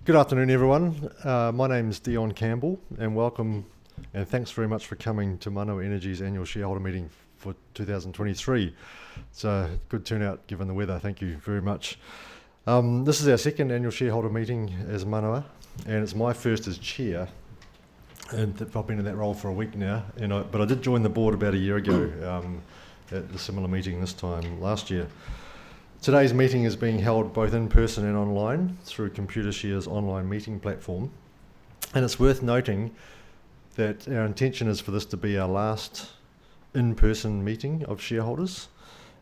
Good afternoon, everyone. My name's Dion Campbell, and welcome, and thanks very much for coming to Manawa Energy's annual shareholder meeting for 2023. It's a good turnout given the weather. Thank you very much. This is our second annual shareholder meeting as Manawa, and it's my first as chair. And I've been in that role for a week now, but I did join the board about a year ago at a similar meeting this time last year. Today's meeting is being held both in person and online through Computershare's online meeting platform. And it's worth noting that our intention is for this to be our last in-person meeting of shareholders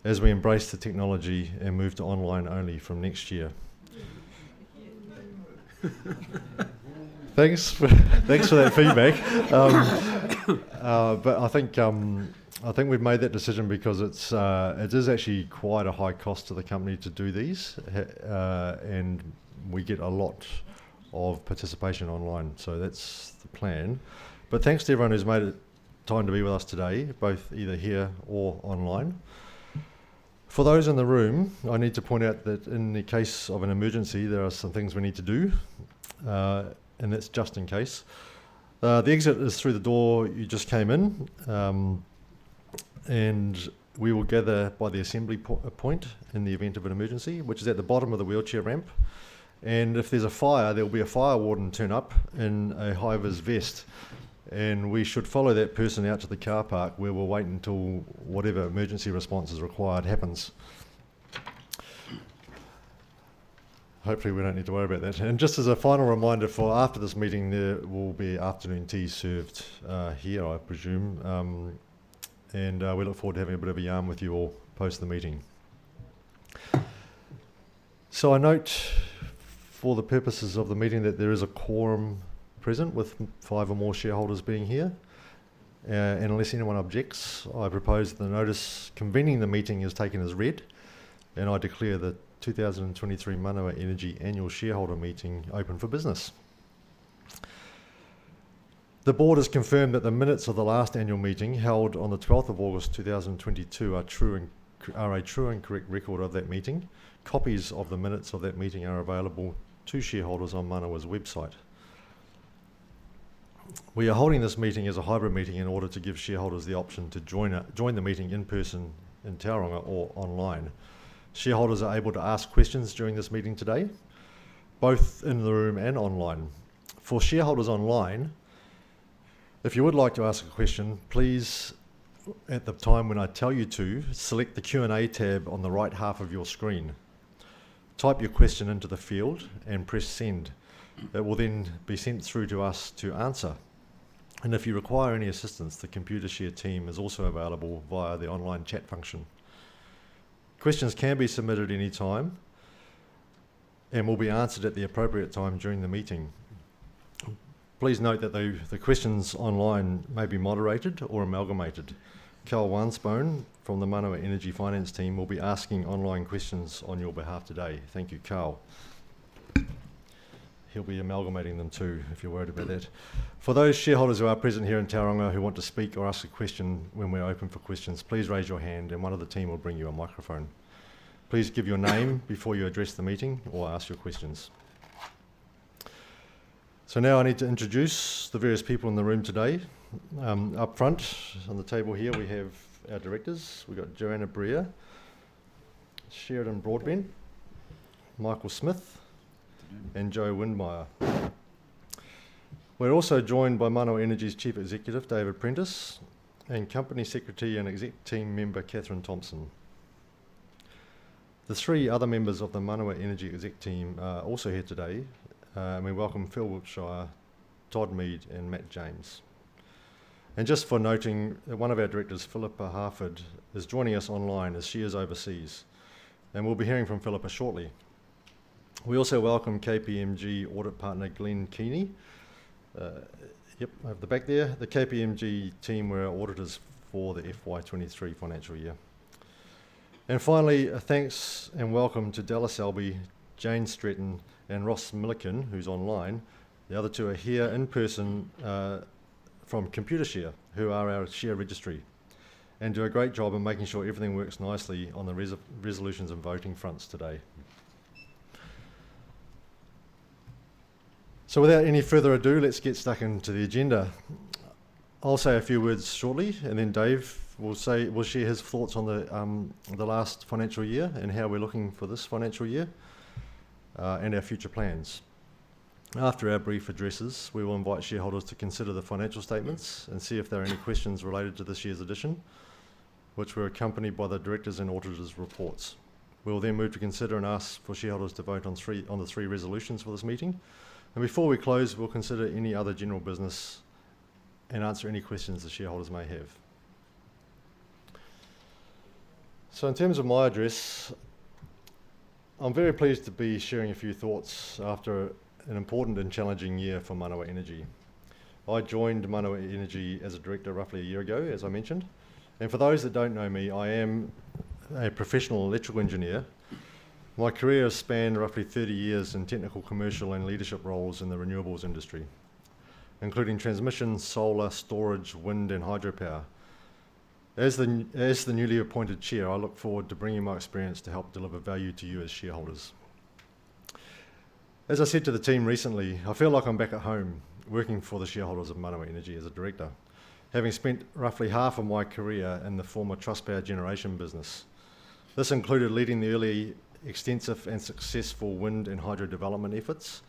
as we embrace the technology and move to online only from next year. Thanks for that feedback. But I think we've made that decision because it is actually quite a high cost to the company to do these, and we get a lot of participation online, so that's the plan. But thanks to everyone who's made it time to be with us today, both either here or online. For those in the room, I need to point out that in the case of an emergency, there are some things we need to do, and that's just in case. The exit is through the door you just came in. And we will gather by the assembly point in the event of an emergency, which is at the bottom of the wheelchair ramp. And if there's a fire, there will be a fire warden turn up in a high-vis vest. And we should follow that person out to the car park where we'll wait until whatever emergency response is required happens. Hopefully we don't need to worry about that. And just as a final reminder, for after this meeting, there will be afternoon tea served here, I presume. And we look forward to having a bit of a yarn with you all post the meeting. So I note for the purposes of the meeting that there is a quorum present with 5 or more shareholders being here. And unless anyone objects, I propose the notice convening the meeting is taken as read, and I declare the 2023 Manawa Energy annual shareholder meeting open for business. The board has confirmed that the minutes of the last annual meeting held on the 12th of August 2022 are a true and correct record of that meeting. Copies of the minutes of that meeting are available to shareholders on Manawa's website. We are holding this meeting as a hybrid meeting in order to give shareholders the option to join the meeting in person in Tauranga or online. Shareholders are able to ask questions during this meeting today, both in the room and online. For shareholders online, if you would like to ask a question, please, at the time when I tell you to, select the Q&A tab on the right half of your screen. Type your question into the field and press send. It will then be sent through to us to answer. And if you require any assistance, the Computershare team is also available via the online chat function. Questions can be submitted any time and will be answered at the appropriate time during the meeting. Please note that the questions online may be moderated or amalgamated. Carl Wansbone from the Manawa Energy Finance team will be asking online questions on your behalf today. Thank you, Carl. He'll be amalgamating them too, if you're worried about that. For those shareholders who are present here in Tauranga who want to speak or ask a question when we're open for questions, please raise your hand and one of the team will bring you a microphone. Please give your name before you address the meeting or ask your questions. So now I need to introduce the various people in the room today. Up front on the table here we have our directors. We've got Joanna Breer, Sheridan Broadbent, Michael Smith and Joe Windmeyer. We're also joined by Manawa Energy's Chief Executive David Prentice and Company Secretary and Exec Team Member Catherine Thompson. The 3 other members of the Manawa Energy Exec Team are also here today. And we welcome Phil Wiltshire, Todd Mead and Matt James. And just for noting, one of our directors, Philippa Harford, is joining us online as she is overseas. And we'll be hearing from Philippa shortly. We also welcome KPMG Audit Partner Glenn Keeney. Over the back there. The KPMG team were our auditors for the FY23 financial year. And finally, thanks and welcome to Della Selby, Jane Stretton and Ross Milliken, who's online. The other 2 are here in person from Computershare, who are our share registry, and do a great job of making sure everything works nicely on the resolutions and voting fronts today. So without any further ado, let's get stuck into the agenda. I'll say a few words shortly, and then Dave will share his thoughts on the last financial year and how we're looking for this financial year and our future plans. After our brief addresses, we will invite shareholders to consider the financial statements and see if there are any questions related to this year's edition, which were accompanied by the directors' and auditors' reports. We will then move to consider and ask for shareholders to vote on the three resolutions for this meeting. And before we close, we'll consider any other general business and answer any questions the shareholders may have. So in terms of my address, I'm very pleased to be sharing a few thoughts after an important and challenging year for Manawa Energy. I joined Manawa Energy as a director roughly a year ago, as I mentioned. And for those that don't know me, I am a professional electrical engineer. My career has spanned roughly 30 years in technical, commercial and leadership roles in the renewables industry, including transmission, solar, storage, wind and hydropower. As the newly appointed chair, I look forward to bringing my experience to help deliver value to you as shareholders. As I said to the team recently, I feel like I'm back at home working for the shareholders of Manawa Energy as a director, having spent roughly half of my career in the former Trustpower generation business. This included leading the early, extensive and successful wind and hydro development efforts,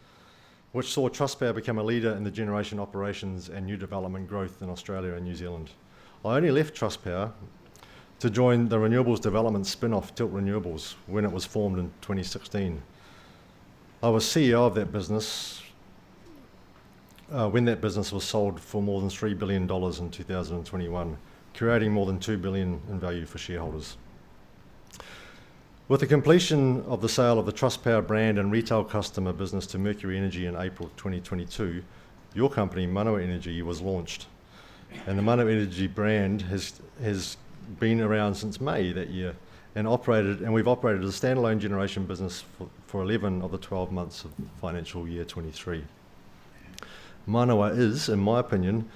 which saw Trustpower become a leader in the generation operations and new development growth in Australia and New Zealand. I only left Trustpower to join the renewables development spin-off Tilt Renewables when it was formed in 2016. I was CEO of that business when that business was sold for more than $3 billion in 2021, creating more than $2 billion in value for shareholders. With the completion of the sale of the Trustpower brand and retail customer business to Mercury Energy in April 2022, your company, Manawa Energy, was launched. And the Manawa Energy brand has been around since May that year and we've operated as a standalone generation business for 11 of the 12 months of financial year 23. Manawa is, in my opinion,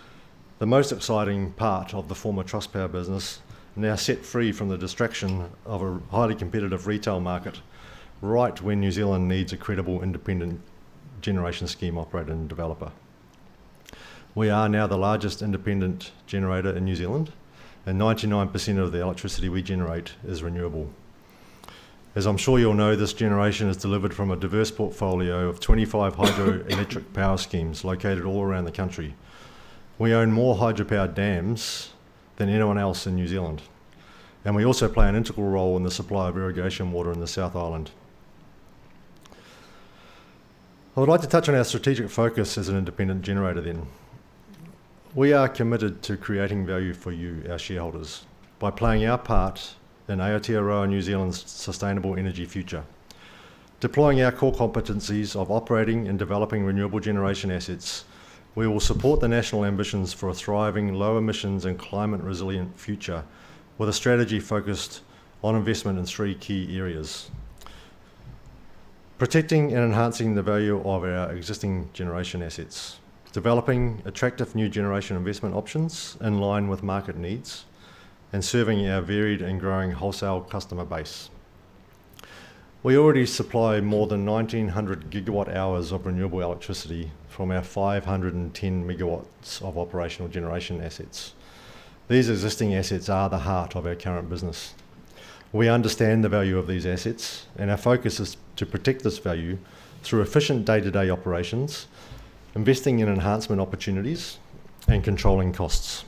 the most exciting part of the former Trustpower business, now set free from the distraction of a highly competitive retail market, right when New Zealand needs a credible independent generation scheme operator and developer. We are now the largest independent generator in New Zealand, and 99% of the electricity we generate is renewable. As I'm sure you'll know, this generation is delivered from a diverse portfolio of 25 hydroelectric power schemes located all around the country. We own more hydropower dams than anyone else in New Zealand. And we also play an integral role in the supply of irrigation water in the South Island. I would like to touch on our strategic focus as an independent generator then. We are committed to creating value for you, our shareholders, by playing our part in Aotearoa New Zealand's sustainable energy future, deploying our core competencies of operating and developing renewable generation assets. We will support the national ambitions for a thriving, low emissions and climate resilient future with a strategy focused on investment in three key areas. Protecting and enhancing the value of our existing generation assets, developing attractive new generation investment options in line with market needs, and serving our varied and growing wholesale customer base. We already supply more than 1,900 gigawatt hours of renewable electricity from our 510 megawatts of operational generation assets. These existing assets are the heart of our current business. We understand the value of these assets, and our focus is to protect this value through efficient day-to-day operations, investing in enhancement opportunities, and controlling costs.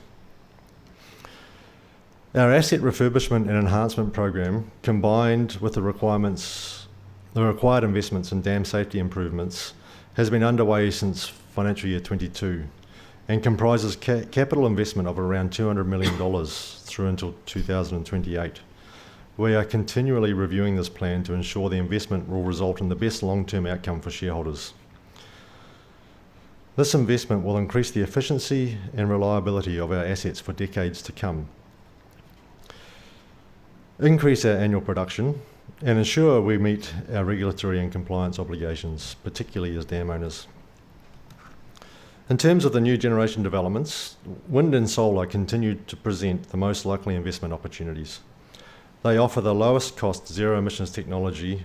Our asset refurbishment and enhancement program, combined with the required investments in dam safety improvements, has been underway since financial year 22 and comprises capital investment of around $200 million through until 2028. We are continually reviewing this plan to ensure the investment will result in the best long-term outcome for shareholders. This investment will increase the efficiency and reliability of our assets for decades to come, increase our annual production, and ensure we meet our regulatory and compliance obligations, particularly as dam owners. In terms of the new generation developments, wind and solar continue to present the most likely investment opportunities. They offer the lowest cost zero emissions technology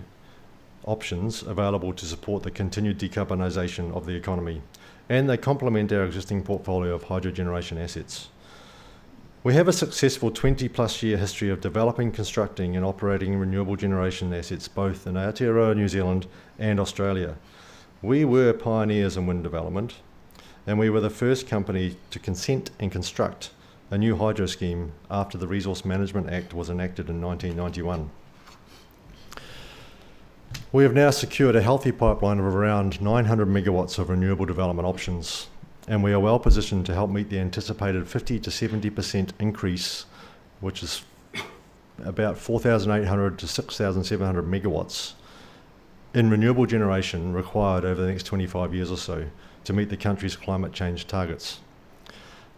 options available to support the continued decarbonisation of the economy, and they complement our existing portfolio of hydro generation assets. We have a successful 20-plus year history of developing, constructing and operating renewable generation assets both in Aotearoa, New Zealand and Australia. We were pioneers in wind development, and we were the first company to consent and construct a new hydro scheme after the Resource Management Act was enacted in 1991. We have now secured a healthy pipeline of around 900 megawatts of renewable development options, and we are well positioned to help meet the anticipated 50 to 70% increase, which is about 4,800 to 6,700 megawatts in renewable generation required over the next 25 years or so to meet the country's climate change targets.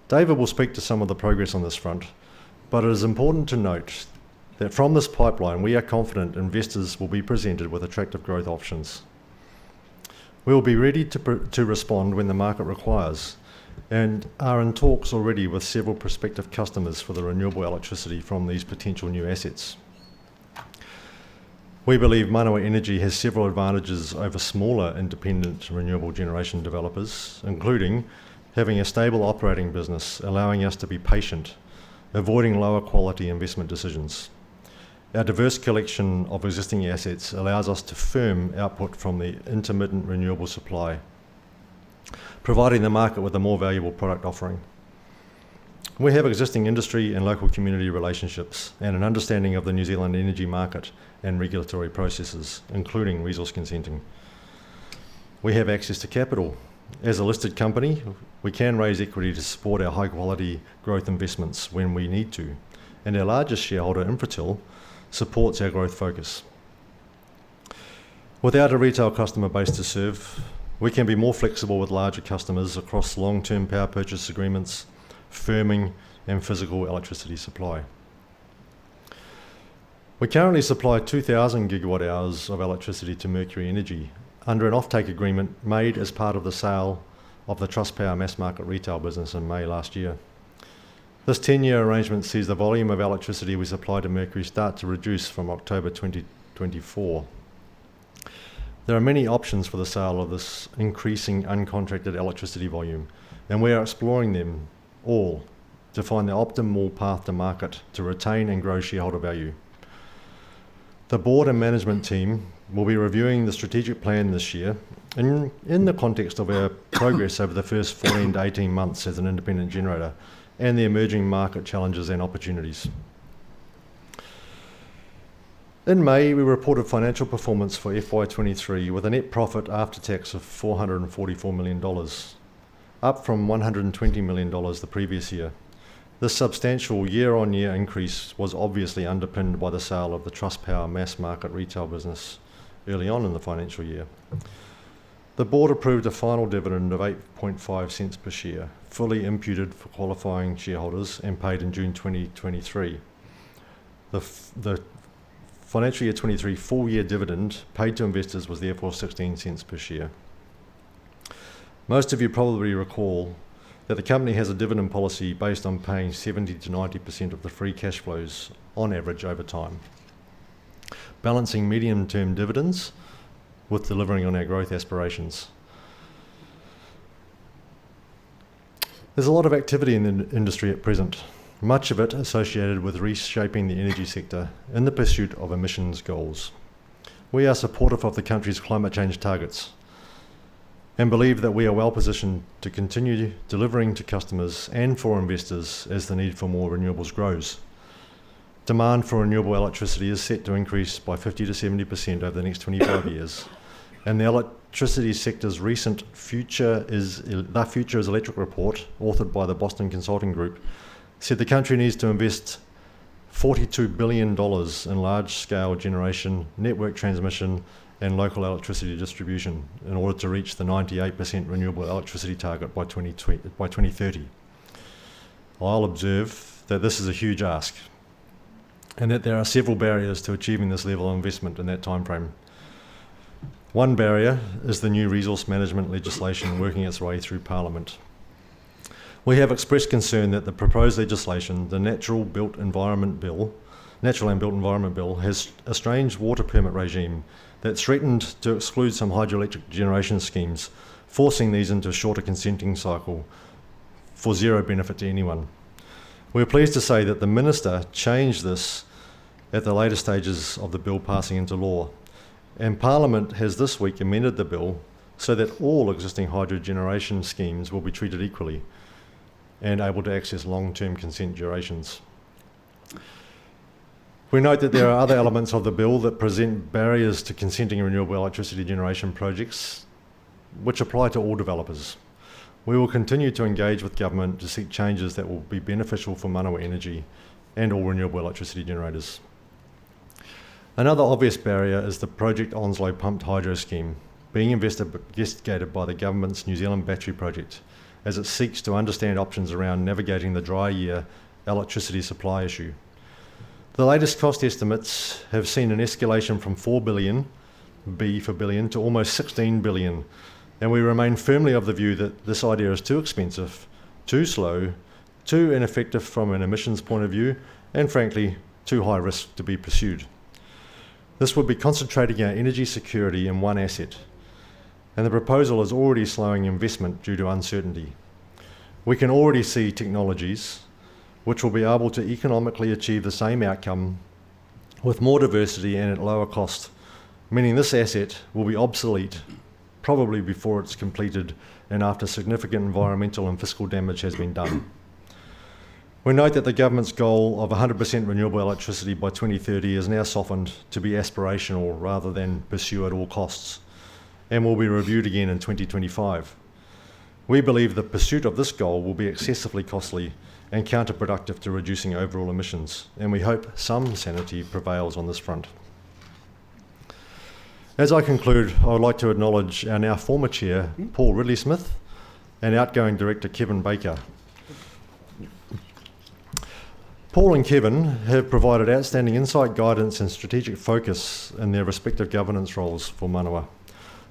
David will speak to some of the progress on this front, but it is important to note that from this pipeline we are confident investors will be presented with attractive growth options. We will be ready to respond when the market requires, and are in talks already with several prospective customers for the renewable electricity from these potential new assets. We believe Manawa Energy has several advantages over smaller independent renewable generation developers, including having a stable operating business, allowing us to be patient, avoiding lower quality investment decisions. Our diverse collection of existing assets allows us to firm output from the intermittent renewable supply, providing the market with a more valuable product offering. We have existing industry and local community relationships and an understanding of the New Zealand energy market and regulatory processes, including resource consenting. We have access to capital. As a listed company, we can raise equity to support our high quality growth investments when we need to, and our largest shareholder, Infratil, supports our growth focus. Without a retail customer base to serve, we can be more flexible with larger customers across long-term power purchase agreements, firming and physical electricity supply. We currently supply 2,000 gigawatt hours of electricity to Mercury Energy under an offtake agreement made as part of the sale of the Trustpower mass market retail business in May last year. This 10-year arrangement sees the volume of electricity we supply to Mercury start to reduce from October 2024. There are many options for the sale of this increasing uncontracted electricity volume, and we are exploring them all to find the optimal path to market to retain and grow shareholder value. The board and management team will be reviewing the strategic plan this year in the context of our progress over the first 14 to 18 months as an independent generator and the emerging market challenges and opportunities. In May, we reported financial performance for FY23 with a net profit after tax of $444 million, up from $120 million the previous year. This substantial year-on-year increase was obviously underpinned by the sale of the Trustpower mass market retail business early on in the financial year. The board approved a final dividend of 8.5 cents per share, fully imputed for qualifying shareholders and paid in June 2023. The financial year 23 full-year dividend paid to investors was therefore 16 cents per share. Most of you probably recall that the company has a dividend policy based on paying 70 to 90% of the free cash flows on average over time, balancing medium-term dividends with delivering on our growth aspirations. There's a lot of activity in the industry at present, much of it associated with reshaping the energy sector in the pursuit of emissions goals. We are supportive of the country's climate change targets and believe that we are well positioned to continue delivering to customers and for investors as the need for more renewables grows. Demand for renewable electricity is set to increase by 50 to 70% over the next 25 years, and the electricity sector's recent The Future is Electric report, authored by the Boston Consulting Group, said the country needs to invest $42 billion in large-scale generation, network transmission and local electricity distribution in order to reach the 98% renewable electricity target by 2030. I'll observe that this is a huge ask, and that there are several barriers to achieving this level of investment in that timeframe. One barrier is the new resource management legislation working its way through Parliament. We have expressed concern that the proposed legislation, the Natural and Built Environment Bill, has a strange water permit regime that threatened to exclude some hydroelectric generation schemes, forcing these into a shorter consenting cycle for zero benefit to anyone. We're pleased to say that the Minister changed this at the later stages of the bill passing into law, and Parliament has this week amended the bill so that all existing hydro generation schemes will be treated equally and able to access long-term consent durations. We note that there are other elements of the bill that present barriers to consenting renewable electricity generation projects, which apply to all developers. We will continue to engage with government to seek changes that will be beneficial for Manawa Energy and all renewable electricity generators. Another obvious barrier is the Project Onslow Pumped Hydro Scheme, being investigated by the government's New Zealand Battery Project, as it seeks to understand options around navigating the dry year electricity supply issue. The latest cost estimates have seen an escalation from 4 billion, B for billion, to almost 16 billion, and we remain firmly of the view that this idea is too expensive, too slow, too ineffective from an emissions point of view, and frankly, too high risk to be pursued. This would be concentrating our energy security in one asset, and the proposal is already slowing investment due to uncertainty. We can already see technologies which will be able to economically achieve the same outcome with more diversity and at lower cost, meaning this asset will be obsolete probably before it's completed and after significant environmental and fiscal damage has been done. We note that the government's goal of 100% renewable electricity by 2030 is now softened to be aspirational rather than pursue at all costs, and will be reviewed again in 2025. We believe the pursuit of this goal will be excessively costly and counterproductive to reducing overall emissions, and we hope some sanity prevails on this front. As I conclude, I would like to acknowledge our now former chair, Paul Ridley-Smith, and outgoing director, Kevin Baker. Paul and Kevin have provided outstanding insight, guidance and strategic focus in their respective governance roles for Manawa.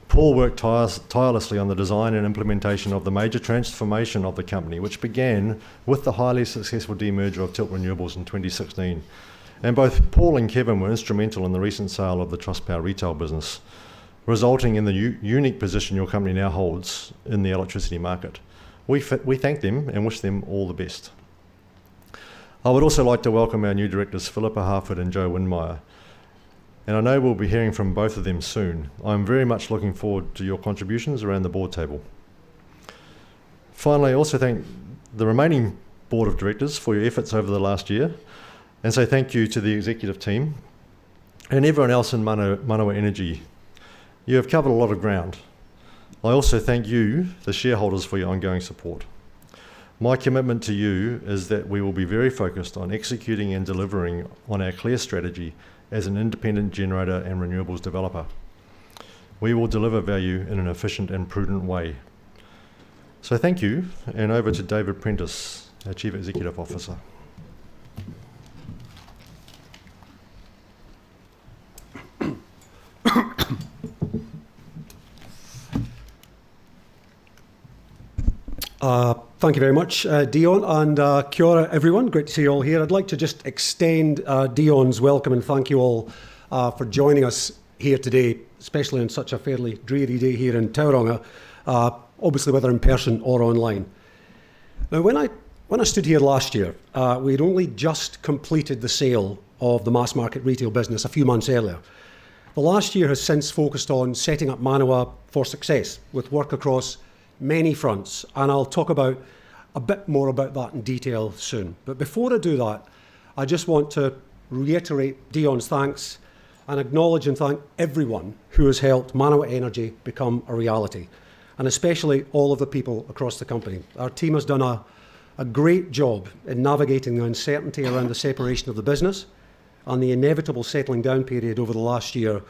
Paul worked tirelessly on the design and implementation of the major transformation of the company, which began with the highly successful demerger of Tilt Renewables in 2016. And both Paul and Kevin were instrumental in the recent sale of the Trustpower retail business, resulting in the unique position your company now holds in the electricity market. We thank them and wish them all the best. I would also like to welcome our new directors, Philippa Harford and Joe Windmeyer. And I know we'll be hearing from both of them soon. I'm very much looking forward to your contributions around the board table. Finally, I also thank the remaining board of directors for your efforts over the last year, and say thank you to the executive team and everyone else in Manawa Energy. You have covered a lot of ground. I also thank you, the shareholders, for your ongoing support. My commitment to you is that we will be very focused on executing and delivering on our clear strategy as an independent generator and renewables developer. We will deliver value in an efficient and prudent way. So thank you, and over to David Prentice, our Chief Executive Officer. Thank you very much, Dion, and kia ora, everyone. Great to see you all here. I'd like to just extend Dion's welcome and thank you all for joining us here today, especially on such a fairly dreary day here in Tauranga, obviously whether in person or online. Now, when I stood here last year, we'd only just completed the sale of the mass market retail business a few months earlier. The last year has since focused on setting up Manawa for success with work across many fronts, and I'll talk about a bit more about that in detail soon. But before I do that, I just want to reiterate Dion's thanks and acknowledge and thank everyone who has helped Manawa Energy become a reality, and especially all of the people across the company. Our team has done a great job in navigating the uncertainty around the separation of the business and the inevitable settling down period over the last year,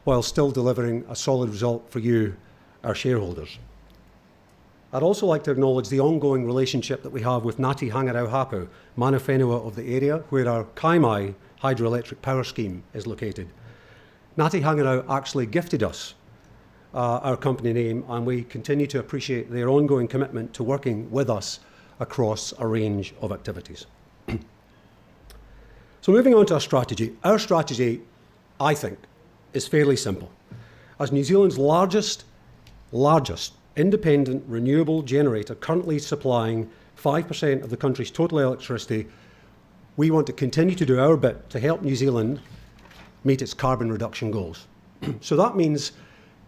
while still delivering a solid result for you, our shareholders. I'd also like to acknowledge the ongoing relationship that we have with Ngāti Hangarau Hapu, mana whenua of the area where our Kaimai hydroelectric power scheme is located. Ngāti Hangarau actually gifted us our company name, and we continue to appreciate their ongoing commitment to working with us across a range of activities. So moving on to our strategy, I think, is fairly simple. As New Zealand's largest independent renewable generator, currently supplying 5% of the country's total electricity, we want to continue to do our bit to help New Zealand meet its carbon reduction goals. So that means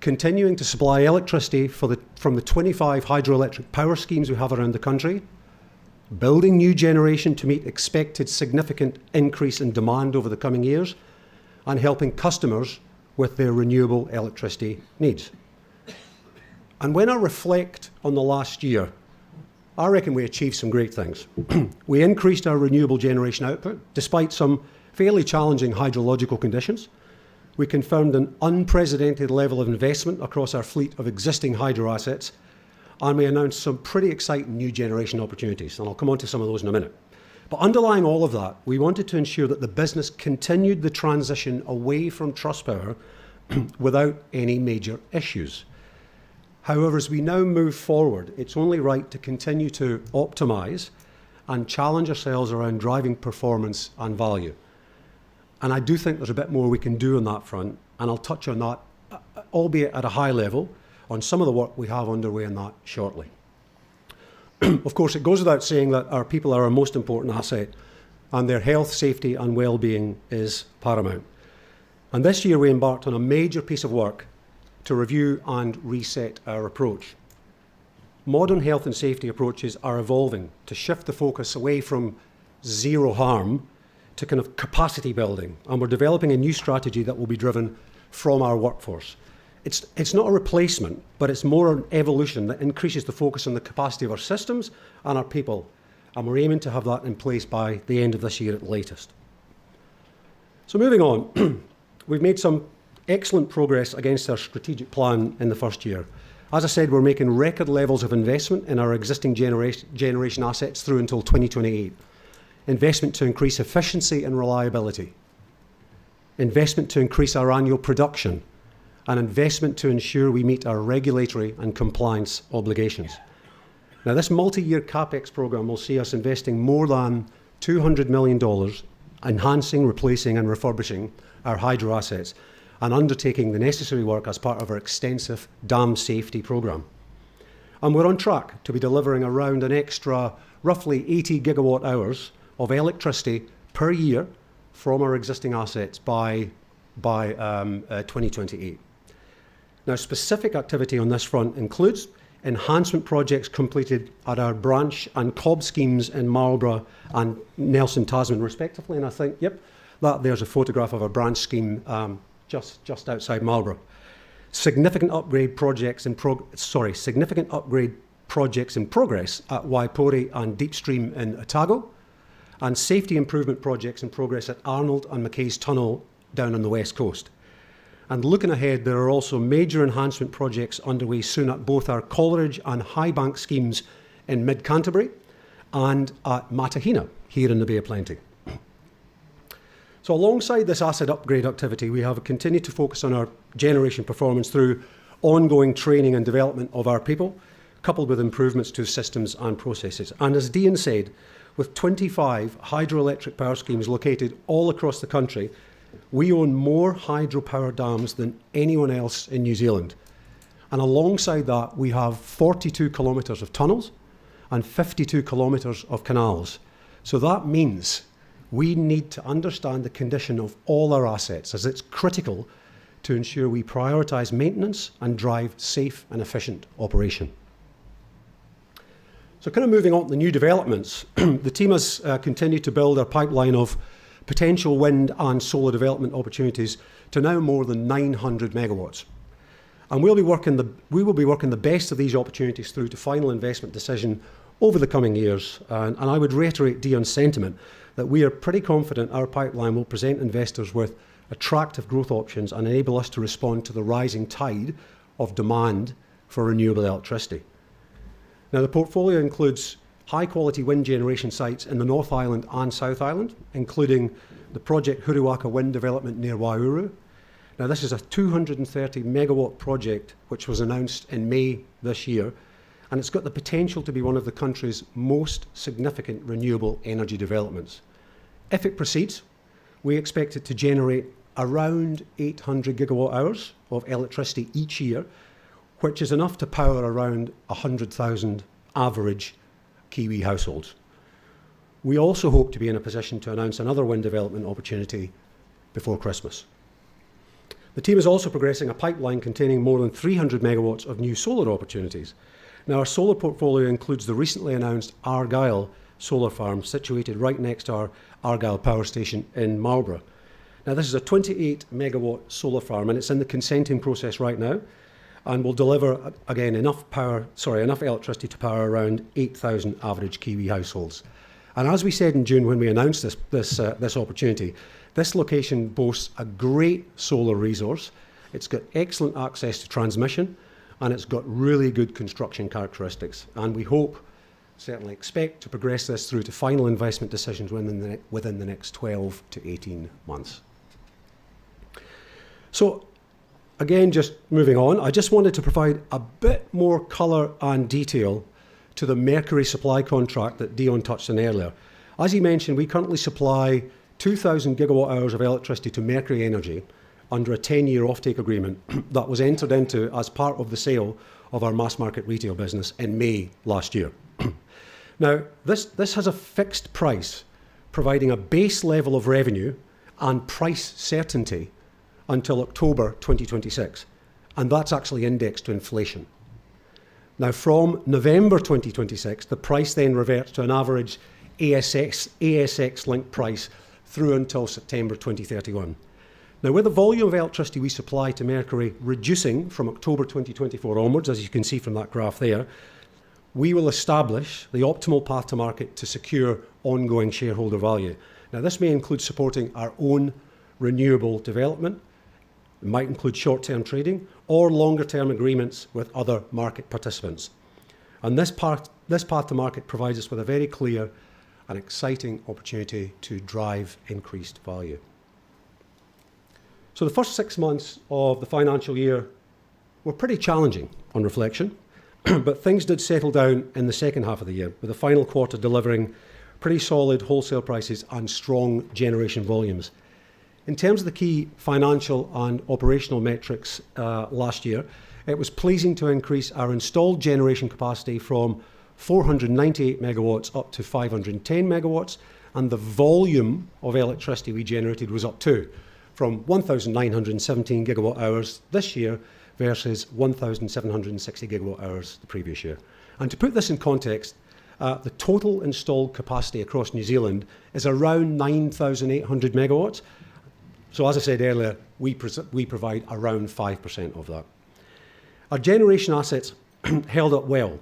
continuing to supply electricity from the 25 hydroelectric power schemes we have around the country, building new generation to meet expected significant increase in demand over the coming years, and helping customers with their renewable electricity needs. And when I reflect on the last year, I reckon we achieved some great things. We increased our renewable generation output despite some fairly challenging hydrological conditions. We confirmed an unprecedented level of investment across our fleet of existing hydro assets, and we announced some pretty exciting new generation opportunities, and I'll come on to some of those in a minute. But underlying all of that, we wanted to ensure that the business continued the transition away from Trustpower without any major issues. However, as we now move forward, it's only right to continue to optimise and challenge ourselves around driving performance and value. And I do think there's a bit more we can do on that front, and I'll touch on that, albeit at a high level, on some of the work we have underway on that shortly. Of course, it goes without saying that our people are our most important asset, and their health, safety and well-being is paramount. And this year we embarked on a major piece of work to review and reset our approach. Modern health and safety approaches are evolving to shift the focus away from zero harm to kind of capacity building, and we're developing a new strategy that will be driven from our workforce. It's not a replacement, but it's more an evolution that increases the focus on the capacity of our systems and our people, and we're aiming to have that in place by the end of this year at the latest. So moving on, we've made some excellent progress against our strategic plan in the first year. As I said, we're making record levels of investment in our existing generation assets through until 2028. Investment to increase efficiency and reliability. Investment to increase our annual production. And investment to ensure we meet our regulatory and compliance obligations. Now, this multi-year CapEx programme will see us investing more than $200 million, enhancing, replacing and refurbishing our hydro assets, and undertaking the necessary work as part of our extensive dam safety programme. And we're on track to be delivering around an extra roughly 80 gigawatt hours of electricity per year from our existing assets by 2028. Now, specific activity on this front includes enhancement projects completed at our branch and cob schemes in Marlborough and Nelson Tasman, respectively. And I think, there's a photograph of a branch scheme just outside Marlborough. Significant upgrade projects in progress at Waipori and Deepstream in Otago, and safety improvement projects in progress at Arnold and Mackay's Tunnel down on the west coast. And looking ahead, there are also major enhancement projects underway soon at both our Coleridge and Highbank schemes in mid-Canterbury and at Matahina here in the Bay of Plenty. So alongside this asset upgrade activity, we have continued to focus on our generation performance through ongoing training and development of our people, coupled with improvements to systems and processes. And as Dean said, with 25 hydroelectric power schemes located all across the country, we own more hydropower dams than anyone else in New Zealand. And alongside that, we have 42 kilometres of tunnels and 52 kilometres of canals. So that means we need to understand the condition of all our assets, as it's critical to ensure we prioritise maintenance and drive safe and efficient operation. So kind of moving on to the new developments, the team has continued to build our pipeline of potential wind and solar development opportunities to now more than 900 megawatts. And we will be working the best of these opportunities through to final investment decision over the coming years. And I would reiterate Dion's sentiment that we are pretty confident our pipeline will present investors with attractive growth options and enable us to respond to the rising tide of demand for renewable electricity. Now, the portfolio includes high-quality wind generation sites in the North Island and South Island, including the Project Huruwaka wind development near Waiouru. Now, this is a 230 megawatt project which was announced in May this year, and it's got the potential to be one of the country's most significant renewable energy developments. If it proceeds, we expect it to generate around 800 gigawatt hours of electricity each year, which is enough to power around 100,000 average Kiwi households. We also hope to be in a position to announce another wind development opportunity before Christmas. The team is also progressing a pipeline containing more than 300 megawatts of new solar opportunities. Now, our solar portfolio includes the recently announced Argyll solar farm, situated right next to our Argyll power station in Marlborough. Now, this is a 28 megawatt solar farm, and it's in the consenting process right now, and will deliver, again, enough electricity to power around 8,000 average Kiwi households. And as we said in June when we announced this opportunity, this location boasts a great solar resource. It's got excellent access to transmission, and it's got really good construction characteristics. And we hope, certainly expect, to progress this through to final investment decisions within the next 12 to 18 months. So, again, just moving on, I just wanted to provide a bit more colour and detail to the Mercury supply contract that Dion touched on earlier. As he mentioned, we currently supply 2,000 gigawatt hours of electricity to Mercury Energy under a 10-year offtake agreement that was entered into as part of the sale of our mass market retail business in May last year. Now, this has a fixed price, providing a base level of revenue and price certainty until October 2026, and that's actually indexed to inflation. Now, from November 2026, the price then reverts to an average ASX-linked price through until September 2031. Now, with the volume of electricity we supply to Mercury reducing from October 2024 onwards, as you can see from that graph there, we will establish the optimal path to market to secure ongoing shareholder value. Now, this may include supporting our own renewable development. It might include short-term trading or longer-term agreements with other market participants. And this path to market provides us with a very clear and exciting opportunity to drive increased value. So the first 6 months of the financial year were pretty challenging on reflection, but things did settle down in the second half of the year, with the final quarter delivering pretty solid wholesale prices and strong generation volumes. In terms of the key financial and operational metrics last year, it was pleasing to increase our installed generation capacity from 498 megawatts up to 510 megawatts, and the volume of electricity we generated was up too, from 1,917 gigawatt hours this year versus 1,760 gigawatt hours the previous year. And to put this in context, the total installed capacity across New Zealand is around 9,800 megawatts. So as I said earlier, we provide around 5% of that. Our generation assets held up well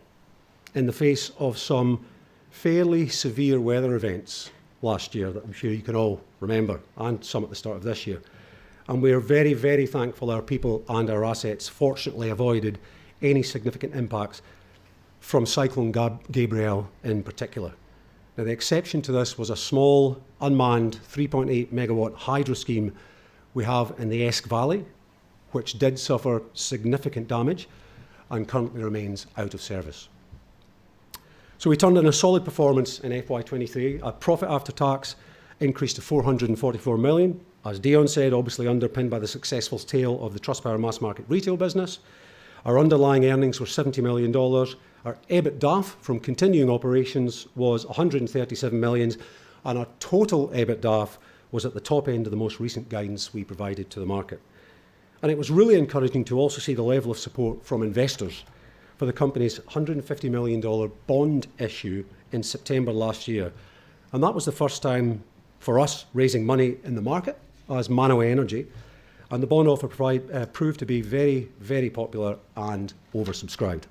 in the face of some fairly severe weather events last year that I'm sure you can all remember, and some at the start of this year. And we are very, very thankful our people and our assets fortunately avoided any significant impacts from Cyclone Gabrielle in particular. Now, the exception to this was a small, unmanned 3.8 megawatt hydro scheme we have in the Esk Valley, which did suffer significant damage and currently remains out of service. So we turned in a solid performance in FY23. Our profit after tax increased to 444 million, as Dion said, obviously underpinned by the successful sale of the Trustpower mass market retail business. Our underlying earnings were $70 million. Our EBITDA from continuing operations was 137 million, and our total EBITDA was at the top end of the most recent guidance we provided to the market. And it was really encouraging to also see the level of support from investors for the company's $150 million bond issue in September last year. And that was the first time for us raising money in the market as Manawa Energy. And the bond offer proved to be very, very popular and oversubscribed.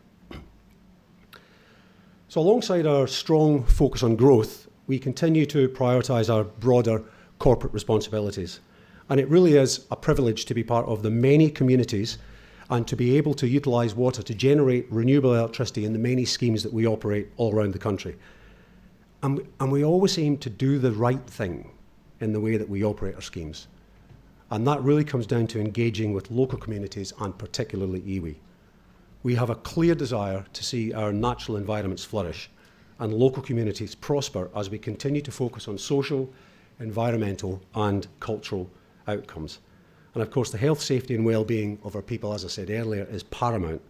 So alongside our strong focus on growth, we continue to prioritise our broader corporate responsibilities. And it really is a privilege to be part of the many communities and to be able to utilise water to generate renewable electricity in the many schemes that we operate all around the country. And we always aim to do the right thing in the way that we operate our schemes. And that really comes down to engaging with local communities and particularly iwi. We have a clear desire to see our natural environments flourish and local communities prosper as we continue to focus on social, environmental and cultural outcomes. And of course, the health, safety and well-being of our people, as I said earlier, is paramount.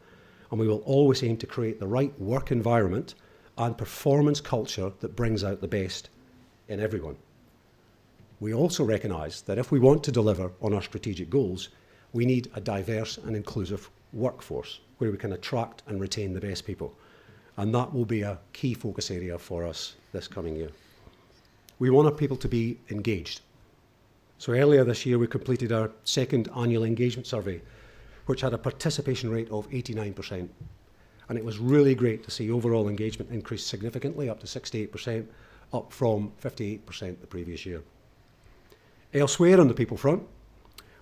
And we will always aim to create the right work environment and performance culture that brings out the best in everyone. We also recognise that if we want to deliver on our strategic goals, we need a diverse and inclusive workforce where we can attract and retain the best people. And that will be a key focus area for us this coming year. We want our people to be engaged. So earlier this year, we completed our second annual engagement survey, which had a participation rate of 89%. And it was really great to see overall engagement increase significantly up to 68%, up from 58% the previous year. Elsewhere on the people front,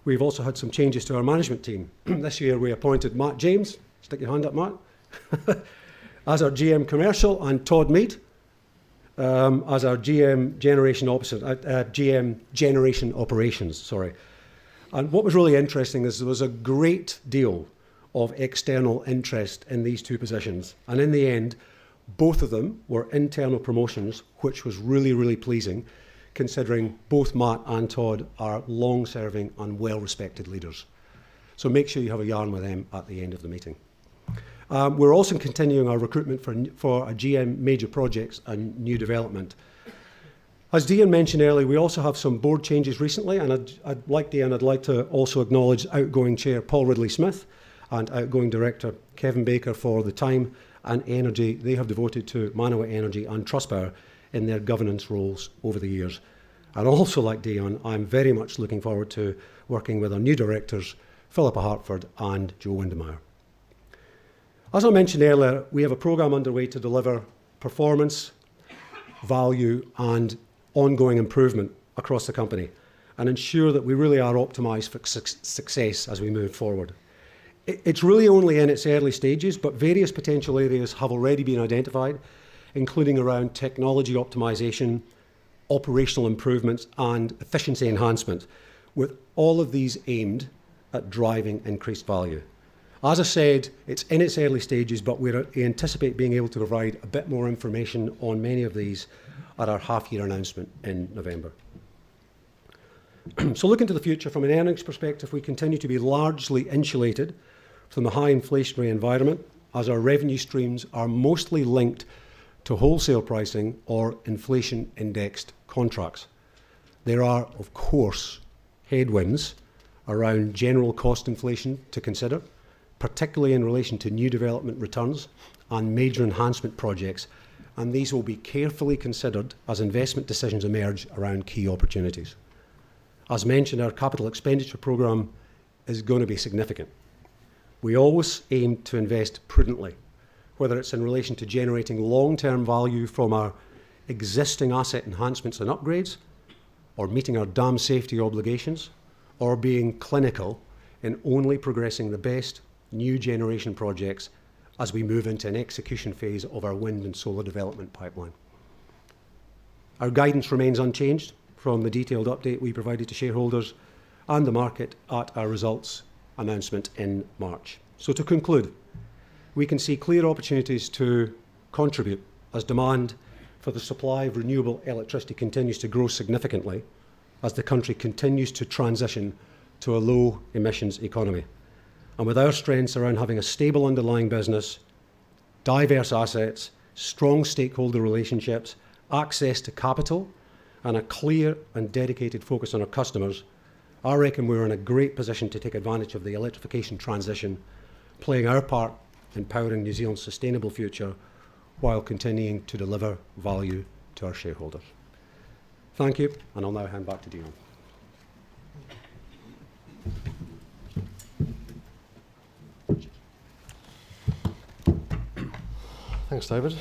we've also had some changes to our management team. This year we appointed Matt James, stick your hand up, Matt, as our GM Commercial, and Todd Mead as our GM Generation Operations, sorry. And what was really interesting is there was a great deal of external interest in these two positions. And in the end, both of them were internal promotions, which was really, really pleasing, considering both Matt and Todd are long-serving and well-respected leaders. So make sure you have a yarn with them at the end of the meeting. We're also continuing our recruitment for a GM Major Projects and New Development. As Dean mentioned earlier, we also have some board changes recently, and I'd like to also acknowledge outgoing Chair Paul Ridley-Smith and outgoing Director Kevin Baker for the time and energy they have devoted to Manawa Energy and Trustpower in their governance roles over the years. And also, like Dion, I'm very much looking forward to working with our new directors, Philippa Hartford and Joe Windemeyer. As I mentioned earlier, we have a programme underway to deliver performance, value and ongoing improvement across the company and ensure that we really are optimised for success as we move forward. It's really only in its early stages, but various potential areas have already been identified, including around technology optimisation, operational improvements and efficiency enhancement, with all of these aimed at driving increased value. As I said, it's in its early stages, but we anticipate being able to provide a bit more information on many of these at our half-year announcement in November. So looking to the future, from an earnings perspective, we continue to be largely insulated from the high inflationary environment, as our revenue streams are mostly linked to wholesale pricing or inflation-indexed contracts. There are, of course, headwinds around general cost inflation to consider, particularly in relation to new development returns and major enhancement projects, and these will be carefully considered as investment decisions emerge around key opportunities. As mentioned, our capital expenditure programme is going to be significant. We always aim to invest prudently, whether it's in relation to generating long-term value from our existing asset enhancements and upgrades, or meeting our dam safety obligations, or being clinical in only progressing the best new generation projects as we move into an execution phase of our wind and solar development pipeline. Our guidance remains unchanged from the detailed update we provided to shareholders and the market at our results announcement in March. So to conclude, we can see clear opportunities to contribute as demand for the supply of renewable electricity continues to grow significantly as the country continues to transition to a low emissions economy. And with our strengths around having a stable underlying business, diverse assets, strong stakeholder relationships, access to capital, and a clear and dedicated focus on our customers, I reckon we're in a great position to take advantage of the electrification transition, playing our part in powering New Zealand's sustainable future while continuing to deliver value to our shareholders. Thank you, and I'll now hand back to Dion. Thanks, David.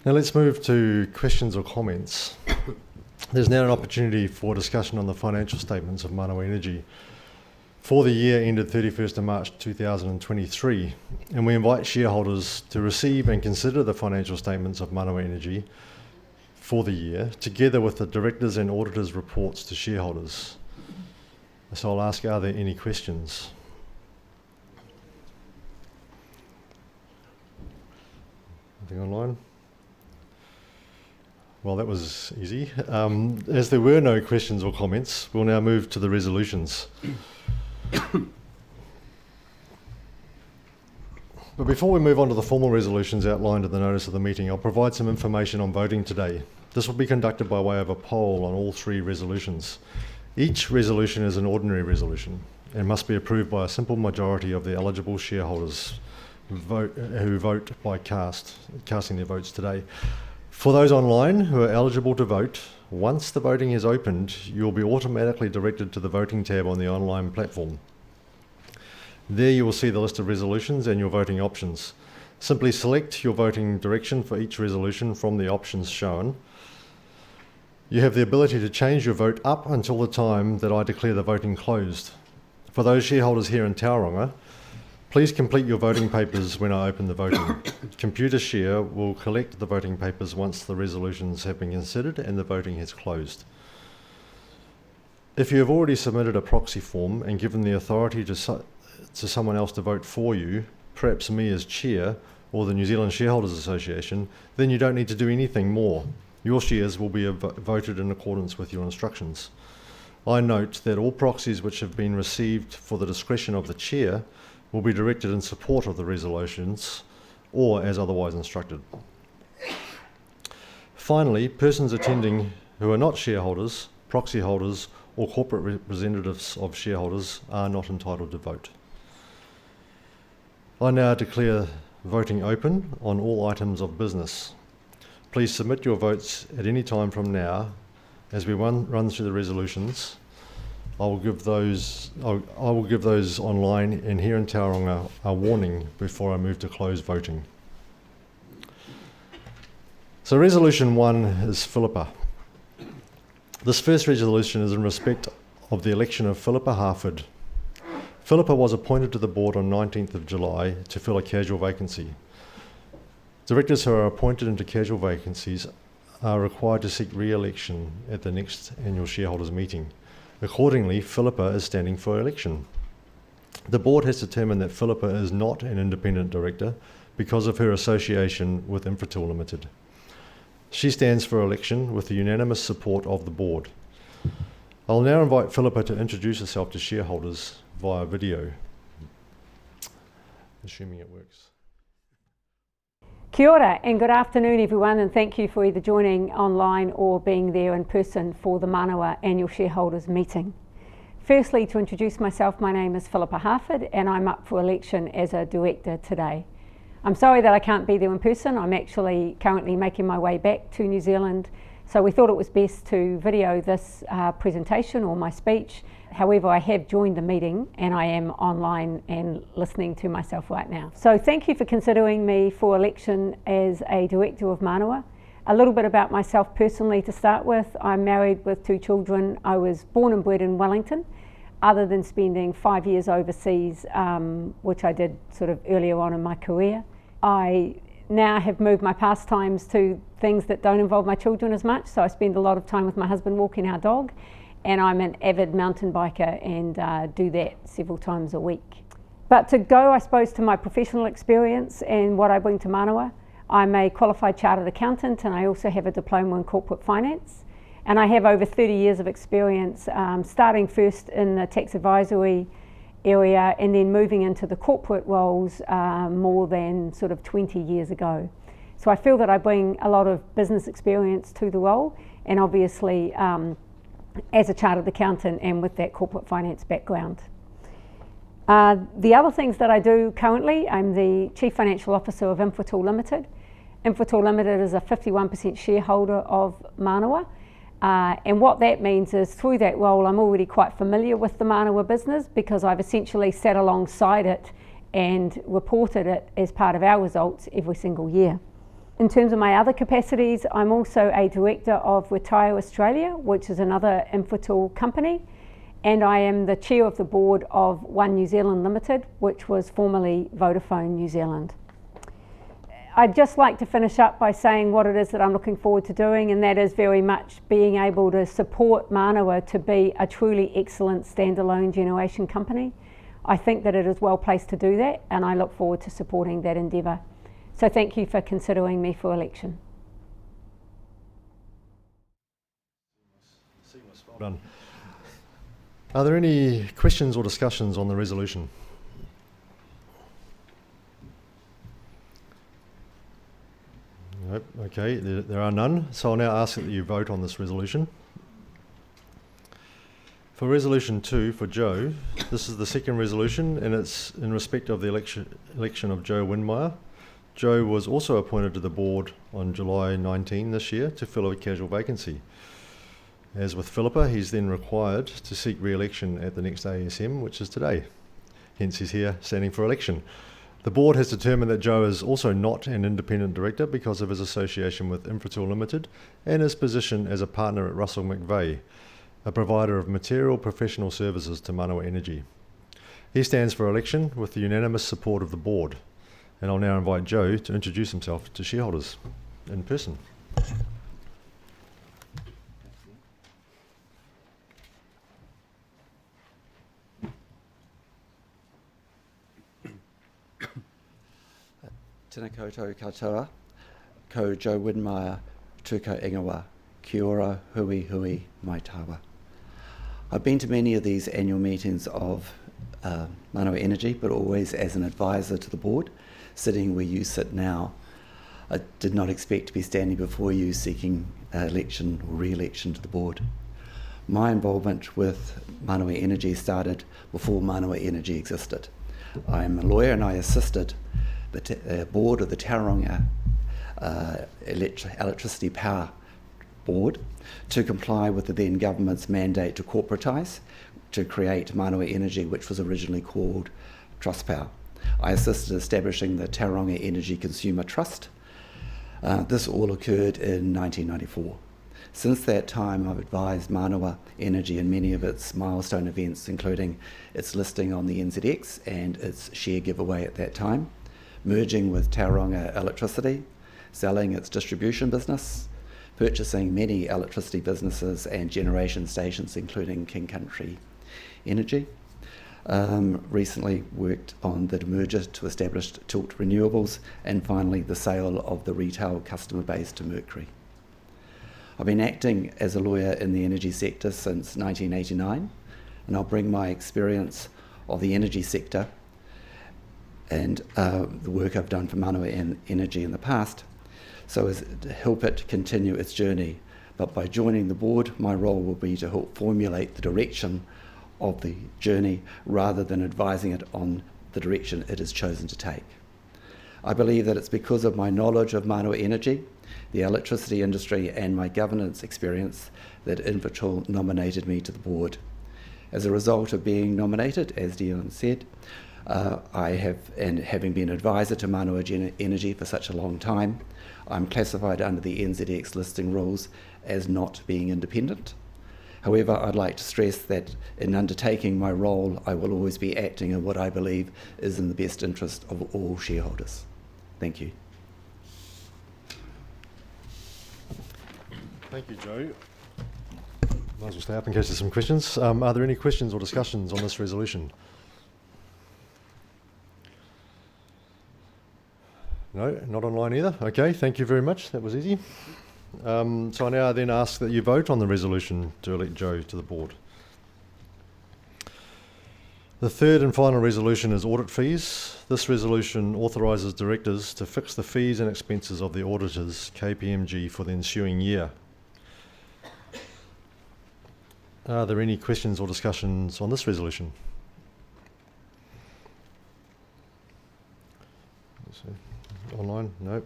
Now let's move to questions or comments. There's now an opportunity for discussion on the financial statements of Manawa Energy for the year ended 31st of March 2023, and we invite shareholders to receive and consider the financial statements of Manawa Energy for the year, together with the directors' and auditors' reports to shareholders. So I'll ask, are there any questions? Anything online? Well, that was easy. As there were no questions or comments, we'll now move to the resolutions. But before we move on to the formal resolutions outlined in the notice of the meeting, I'll provide some information on voting today. This will be conducted by way of a poll on all 3 resolutions. Each resolution is an ordinary resolution and must be approved by a simple majority of the eligible shareholders who vote by casting their votes today. For those online who are eligible to vote, once the voting is opened, you'll be automatically directed to the voting tab on the online platform. There you will see the list of resolutions and your voting options. Simply select your voting direction for each resolution from the options shown. You have the ability to change your vote up until the time that I declare the voting closed. For those shareholders here in Tauranga, please complete your voting papers when I open the voting. Computershare will collect the voting papers once the resolutions have been considered and the voting has closed. If you have already submitted a proxy form and given the authority to someone else to vote for you, perhaps me as chair or the New Zealand Shareholders Association, then you don't need to do anything more. Your shares will be voted in accordance with your instructions. I note that all proxies which have been received for the discretion of the chair will be directed in support of the resolutions or as otherwise instructed. Finally, persons attending who are not shareholders, proxy holders or corporate representatives of shareholders are not entitled to vote. I now declare voting open on all items of business. Please submit your votes at any time from now. As we run through the resolutions, I will give those online and here in Tauranga a warning before I move to close voting. So resolution 1 is Philippa. This first resolution is in respect of the election of Philippa Harford. Philippa was appointed to the board on 19th of July to fill a casual vacancy. Directors who are appointed into casual vacancies are required to seek re-election at the next annual shareholders meeting. Accordingly, Philippa is standing for election. The board has determined that Philippa is not an independent director because of her association with Infratil Limited. She stands for election with the unanimous support of the board. I'll now invite Philippa to introduce herself to shareholders via video, assuming it works. Kia ora and good afternoon everyone, and thank you for either joining online or being there in person for the Manawa annual shareholders meeting. Firstly, to introduce myself, my name is Philippa Harford and I'm up for election as a director today. I'm sorry that I can't be there in person. I'm actually currently making my way back to New Zealand, so we thought it was best to video this presentation or my speech. However, I have joined the meeting and I am online and listening to myself right now. So thank you for considering me for election as a director of Manawa. A little bit about myself personally to start with. I'm married with 2 children. I was born and bred in Wellington, other than spending 5 years overseas, which I did sort of earlier on in my career. I now have moved my pastimes to things that don't involve my children as much, so I spend a lot of time with my husband walking our dog, and I'm an avid mountain biker and do that several times a week. But to go, I suppose, to my professional experience and what I bring to Manawa, I'm a qualified chartered accountant and I also have a diploma in corporate finance. And I have over 30 years of experience, starting first in the tax advisory area and then moving into the corporate roles more than sort of 20 years ago. So I feel that I bring a lot of business experience to the role, and obviously as a chartered accountant and with that corporate finance background. The other things that I do currently, I'm the Chief Financial Officer of Infratil Limited. Infratil Limited is a 51% shareholder of Manawa, and what that means is through that role I'm already quite familiar with the Manawa business because I've essentially sat alongside it and reported it as part of our results every single year. In terms of my other capacities, I'm also a director of Retire Australia, which is another Infratil company, and I am the chair of the board of One New Zealand Limited, which was formerly Vodafone New Zealand. I'd just like to finish up by saying what it is that I'm looking forward to doing, and that is very much being able to support Manawa to be a truly excellent standalone generation company. I think that it is well placed to do that, and I look forward to supporting that endeavour. So thank you for considering me for election. Well done. Are there any questions or discussions on the resolution? Nope. Okay, there are none. So I'll now ask that you vote on this resolution. For Resolution 2, for Joe, this is the second resolution, and it's in respect of the election of Joe Windmeyer. Joe was also appointed to the board on July 19 this year to fill a casual vacancy. As with Philippa, he's then required to seek re-election at the next ASM, which is today. Hence he's here standing for election. The board has determined that Joe is also not an independent director because of his association with Infratil Limited and his position as a partner at Russell McVeigh, a provider of material professional services to Manawa Energy. He stands for election with the unanimous support of the board. And I'll now invite Joe to introduce himself to shareholders in person. Tēnā koutou katoa, ko Joe Windmeyer, tūko ingawa, kia ora, hui hui mai tawa. I've been to many of these annual meetings of Manawa Energy, but always as an advisor to the board, sitting where you sit now. I did not expect to be standing before you seeking election or re-election to the board. My involvement with Manawa Energy started before Manawa Energy existed. I'm a lawyer and I assisted the board of the Tauranga Electricity Power Board to comply with the then government's mandate to corporatise, to create Manawa Energy, which was originally called Trustpower. I assisted establishing the Tauranga Energy Consumer Trust. This all occurred in 1994. Since that time, I've advised Manawa Energy in many of its milestone events, including its listing on the NZX and its share giveaway at that time, merging with Tauranga Electricity, selling its distribution business, purchasing many electricity businesses and generation stations, including King Country Energy. Recently worked on the merger to establish Tilt Renewables, and finally the sale of the retail customer base to Mercury. I've been acting as a lawyer in the energy sector since 1989, and I'll bring my experience of the energy sector and the work I've done for Manawa Energy in the past, so as to help it continue its journey. But by joining the board, my role will be to help formulate the direction of the journey rather than advising it on the direction it has chosen to take. I believe that it's because of my knowledge of Manawa Energy, the electricity industry and my governance experience that Infratil nominated me to the board. As a result of being nominated, as Dion said, I have, and having been advisor to Manawa Energy for such a long time, I'm classified under the NZX listing rules as not being independent. However, I'd like to stress that in undertaking my role, I will always be acting in what I believe is in the best interest of all shareholders. Thank you. Thank you, Joe. Might as well stay up in case there's some questions. Are there any questions or discussions on this resolution? No, not online either. Okay, thank you very much. That was easy. So I now then ask that you vote on the resolution to elect Joe to the board. The third and final resolution is audit fees. This resolution authorises directors to fix the fees and expenses of the auditors, KPMG, for the ensuing year. Are there any questions or discussions on this resolution? Online? No.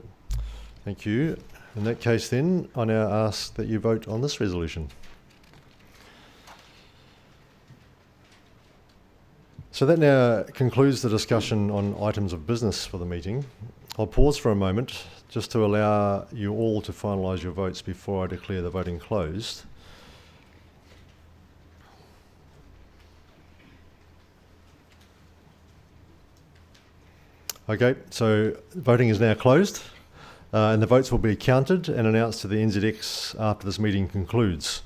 Thank you. In that case then, I now ask that you vote on this resolution. So that now concludes the discussion on items of business for the meeting. I'll pause for a moment just to allow you all to finalise your votes before I declare the voting closed. Okay, so voting is now closed. And the votes will be counted and announced to the NZX after this meeting concludes.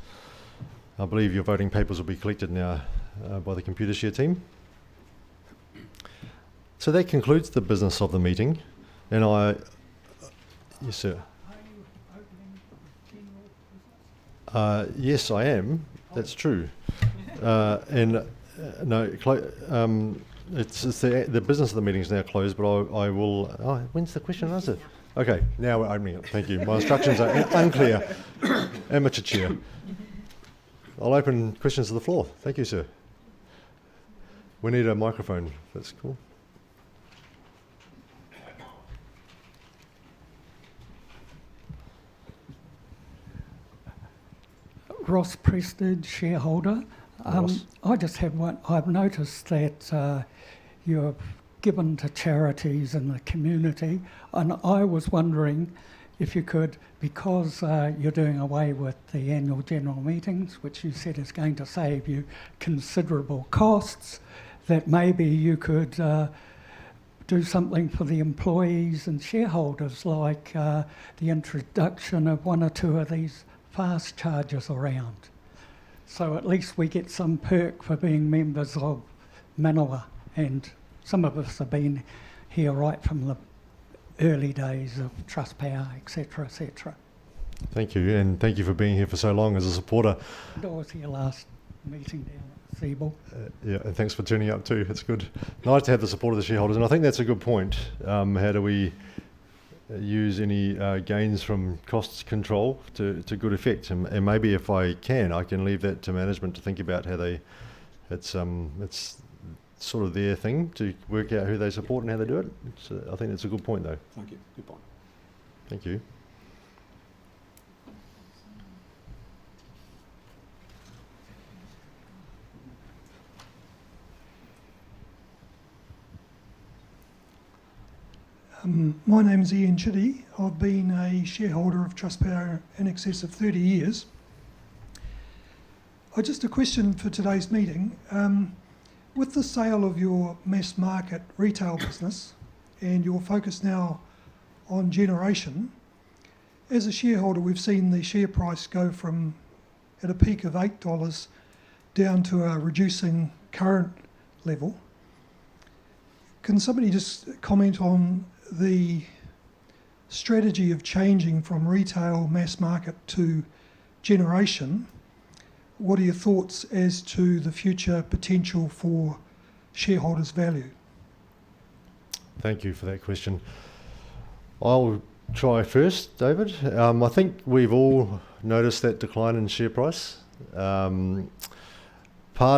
I believe your voting papers will be collected now by the Computershare team. So that concludes the business of the meeting, and yes, sir. Are you opening general business? Yes, I am. That's true. No, it's the business of the meeting is now closed, but I will. Oh, when's the question and answer? Okay, now we're opening it. Thank you. My instructions are unclear. Amateur chair. I'll open questions to the floor. Thank you, sir. We need a microphone. That's cool. Ross Prestige, shareholder. Ross. I just have one. I've noticed that you're given to charities in the community, and I was wondering if you could, because you're doing away with the annual general meetings, which you said is going to save you considerable costs, that maybe you could do something for the employees and shareholders, like the introduction of one or two of these fast chargers around. So at least we get some perk for being members of Manawa, and some of us have been here right from the early days of Trustpower, etc., etc. Thank you, and thank you for being here for so long as a supporter. And I was here last meeting down at the Seabull. Yeah, and thanks for turning up too. It's good. Nice to have the support of the shareholders, and I think that's a good point. How do we use any gains from costs control to good effect? And maybe if I can leave that to management to think about how they. It's sort of their thing to work out who they support and how they do it. I think that's a good point, though. Thank you. Good point. Thank you. My name's Ian Chitty. I've been a shareholder of Trustpower in excess of 30 years. Just a question for today's meeting. With the sale of your mass market retail business and your focus now on generation, as a shareholder, we've seen the share price go from at a peak of $8 down to a reducing current level. Can somebody just comment on the strategy of changing from retail mass market to generation? What are your thoughts as to the future potential for shareholders' value? Thank you for that question. I'll try first, David. I think we've all noticed that decline in share price. Part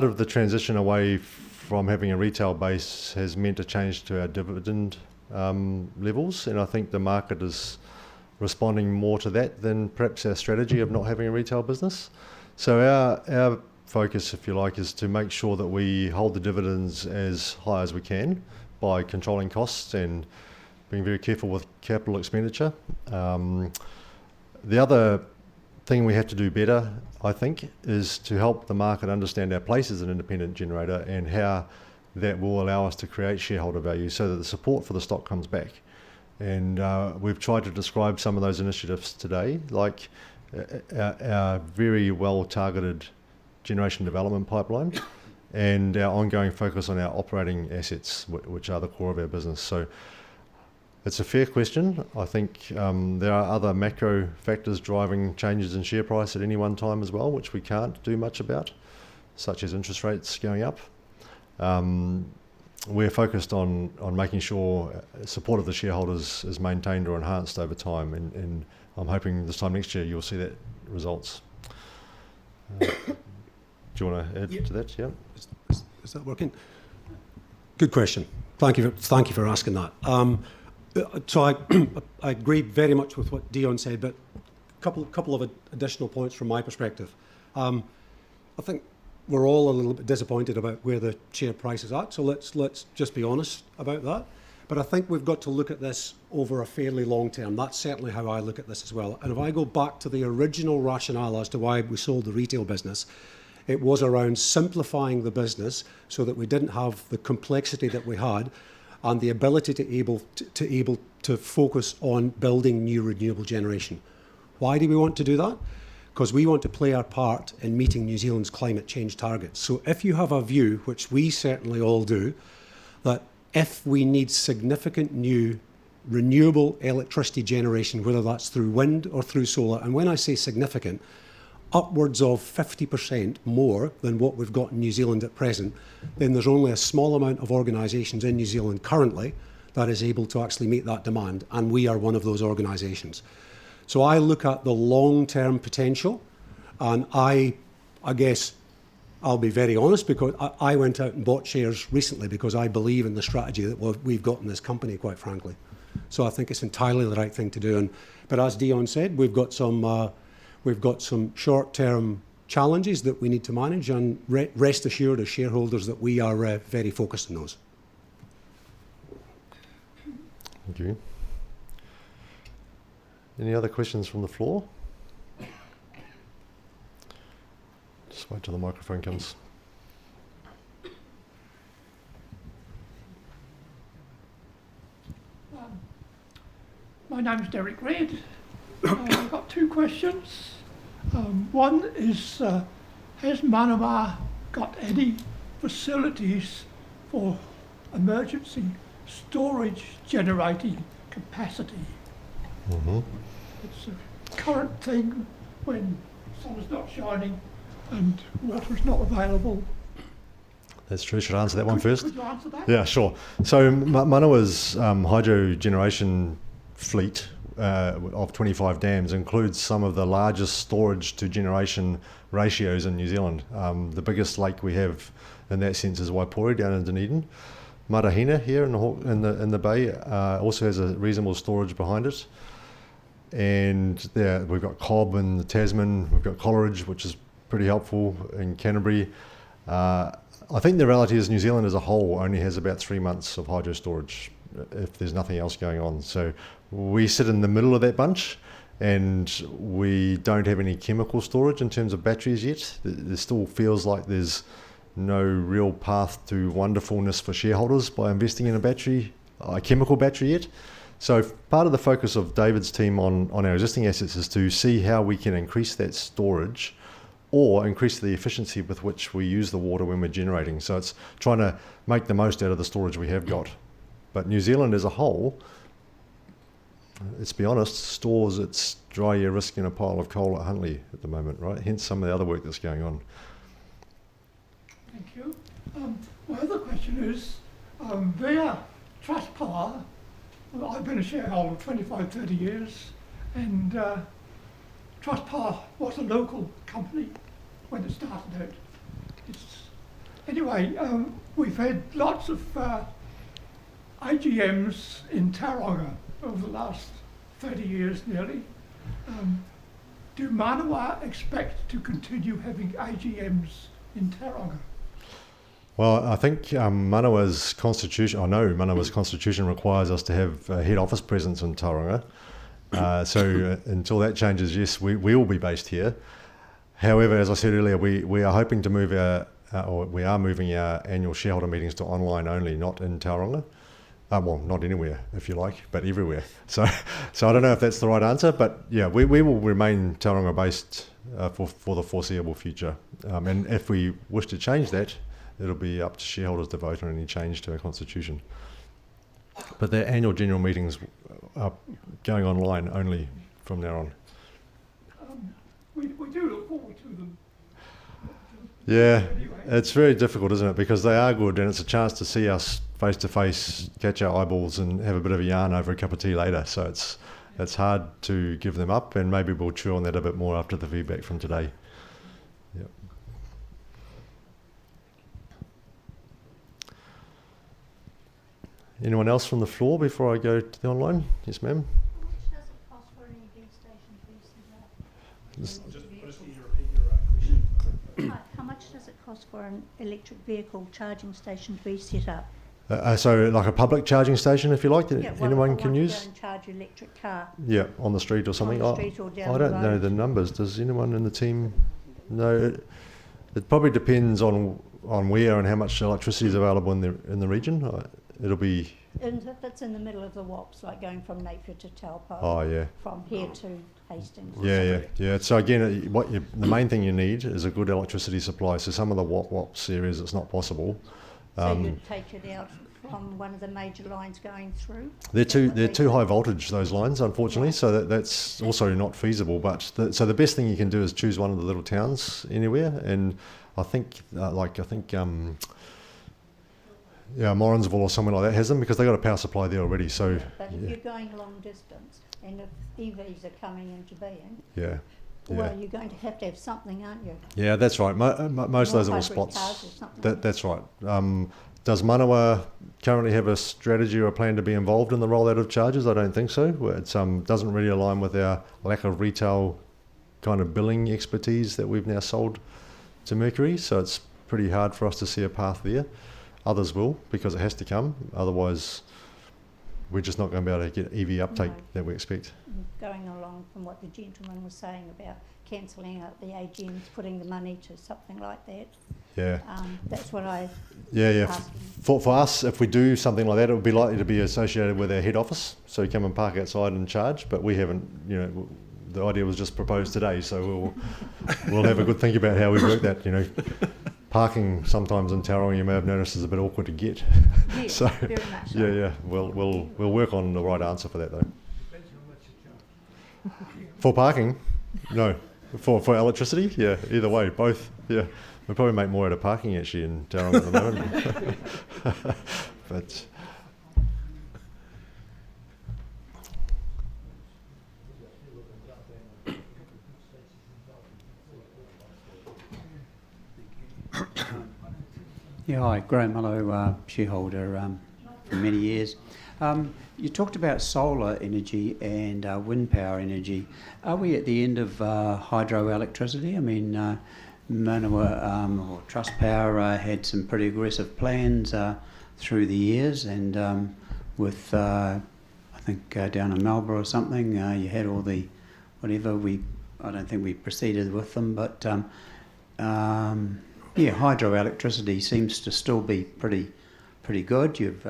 of the transition away from having a retail base has meant a change to our dividend levels, and I think the market is responding more to that than perhaps our strategy of not having a retail business. So our focus, if you like, is to make sure that we hold the dividends as high as we can by controlling costs and being very careful with capital expenditure. The other thing we have to do better, I think, is to help the market understand our place as an independent generator and how that will allow us to create shareholder value so that the support for the stock comes back. And we've tried to describe some of those initiatives today, like our very well-targeted generation development pipeline and our ongoing focus on our operating assets, which are the core of our business. So it's a fair question. I think there are other macro factors driving changes in share price at any one time as well, which we can't do much about, such as interest rates going up. We're focused on making sure support of the shareholders is maintained or enhanced over time, and I'm hoping this time next year you'll see that results. Do you want to add to that? Yeah. Is that working? Good question. Thank you for asking that. So I agree very much with what Dion said, but a couple of additional points from my perspective. I think we're all a little bit disappointed about where the share price is at, so let's just be honest about that. But I think we've got to look at this over a fairly long term. That's certainly how I look at this as well. And if I go back to the original rationale as to why we sold the retail business, it was around simplifying the business so that we didn't have the complexity that we had and the ability to able to focus on building new renewable generation. Why do we want to do that? Because we want to play our part in meeting New Zealand's climate change targets. So if you have a view, which we certainly all do, that if we need significant new renewable electricity generation, whether that's through wind or through solar, and when I say significant, upwards of 50% more than what we've got in New Zealand at present, then there's only a small amount of organisations in New Zealand currently that is able to actually meet that demand, and we are one of those organisations. So I look at the long-term potential, and I guess I'll be very honest, because I went out and bought shares recently because I believe in the strategy that we've got in this company, quite frankly. So I think it's entirely the right thing to do. But as Dion said, we've got some short-term challenges that we need to manage, and rest assured as shareholders that we are very focused on those. Thank you. Any other questions from the floor? Just wait till the microphone comes. My name's Derek Reid. I've got two questions. One is, has Manawa got any facilities for emergency storage generating capacity? Mm-hmm. It's a current thing when the sun is not shining and water is not available. That's true. Should I answer that one first? Could you answer that? Yeah, sure. So Manawa's hydro generation fleet of 25 dams includes some of the largest storage to generation ratios in New Zealand. The biggest lake we have in that sense is Waipori down in Dunedin. Marahina here in the bay also has a reasonable storage behind it. And there we've got Cobb in the Tasman, we've got Coleridge, which is pretty helpful in Canterbury. I think the reality is New Zealand as a whole only has about 3 months of hydro storage if there's nothing else going on. So we sit in the middle of that bunch, and we don't have any chemical storage in terms of batteries yet. There still feels like there's no real path to wonderfulness for shareholders by investing in a chemical battery yet. So part of the focus of David's team on our existing assets is to see how we can increase that storage or increase the efficiency with which we use the water when we're generating. So it's trying to make the most out of the storage we have got. But New Zealand as a whole, let's be honest, stores its dry year risk in a pile of coal at Huntly at the moment, right? Hence some of the other work that's going on. Thank you. My other question is, via Trustpower, well, I've been a shareholder 25, 30 years, and Trustpower was a local company when it started out. Anyway, we've had lots of AGMs in Tauranga over the last 30 years nearly. Do Manawa expect to continue having AGMs in Tauranga? Well, I think Manawa's constitution requires us to have a head office presence in Tauranga. So until that changes, yes, we will be based here. However, as I said earlier, we are hoping to move we are moving our annual shareholder meetings to online only, not in Tauranga. Well, not anywhere, if you like, but everywhere. So I don't know if that's the right answer, but yeah, we will remain Tauranga based for the foreseeable future. And if we wish to change that, it'll be up to shareholders to vote on any change to our constitution. But their annual general meetings are going online only from now on. We do look forward to them. Yeah, it's very difficult, isn't it? Because they are good, and it's a chance to see us face to face, catch our eyeballs, and have a bit of a yarn over a cup of tea later. So it's hard to give them up, and maybe we'll chew on that a bit more after the feedback from today. Yep. Anyone else from the floor before I go to the online? Yes, ma'am. How much does it cost for an EV station to be set up? Just can you repeat your question? How much does it cost for an electric vehicle charging station to be set up? So like a public charging station, if you like, that Yeah, well, anyone if I can want to use? go and charge your electric car. Yeah, on the street or something. On the street or down I the don't know road. the numbers. Does anyone in the team know? It probably depends on where and how much electricity is available in the region. It'll be. And if it's in the middle of the WOPs, like going from Napier to Taupo, Oh yeah. from here to Hastings. Yeah. So again, the main thing you need is a good electricity supply. So some of the WOPs areas, it's not possible. So you'd take it out from one of the major lines going through? They're Is that what they're they too do? high voltage, those lines, unfortunately. So that's also not feasible. But so the best thing you can do is choose one of the little towns anywhere. And I think Morrinsville or somewhere like that has them because they got a power supply there already. So But if you're going long distance and if EVs are coming into being, yeah. well, you're going to have something, aren't you? Yeah, that's right. Most of More those little hybrid cars spots. or something. That's right. Does Manawa currently have a strategy or a plan to be involved in the rollout of chargers? I don't think so. It doesn't really align with our lack of retail kind of billing expertise that we've now sold to Mercury. So it's pretty hard for us to see a path there. Others will because it has to come. Otherwise, we're just not going to be able to get EV uptake No. that we expect. Going along from what the gentleman was saying about cancelling out the AGMs, putting the money to something like that. Yeah. That's what I Yeah. asking. For us, if we do something like that, it would be likely to be associated with our head office. So you come and park outside and charge. But we haven't, the idea was just proposed today. So we'll have a good think about how we work that, Parking sometimes in Tauranga, you may have noticed, is a bit awkward to get. Yes, So, very much so. yeah. We'll work on the right answer for that though. For parking, no. For electricity, yeah. Either way, both. Yeah, we probably make more out of parking actually in Tauranga at the moment. But Yeah, hi, Graham Mallow, shareholder for many years. You talked about solar energy and wind power energy. Are we at the end of hydroelectricity? I mean, Manawa or Trust Power had some pretty aggressive plans through the years, and with I think down in Marlborough or something, you had all the whatever. I don't think we proceeded with them, but yeah, hydroelectricity seems to still be pretty good. You've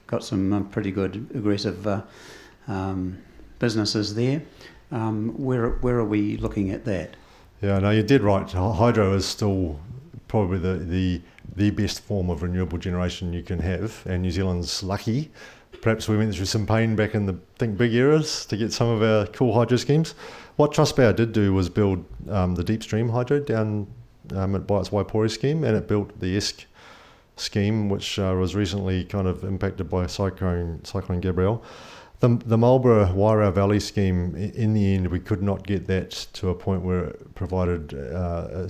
got some pretty good aggressive businesses there. Where are we looking at that? yeah, no, you did right. Hydro is still probably the best form of renewable generation you can have, and New Zealand's lucky. Perhaps we went through some pain back in the big eras to get some of our cool hydro schemes. What Trustpower did do was build the deep stream hydro down by its Waipori scheme, and it built the ESC scheme, which was recently kind of impacted by Cyclone Gabrielle. The Marlborough Wairau Valley scheme, in the end, we could not get that to a point where it provided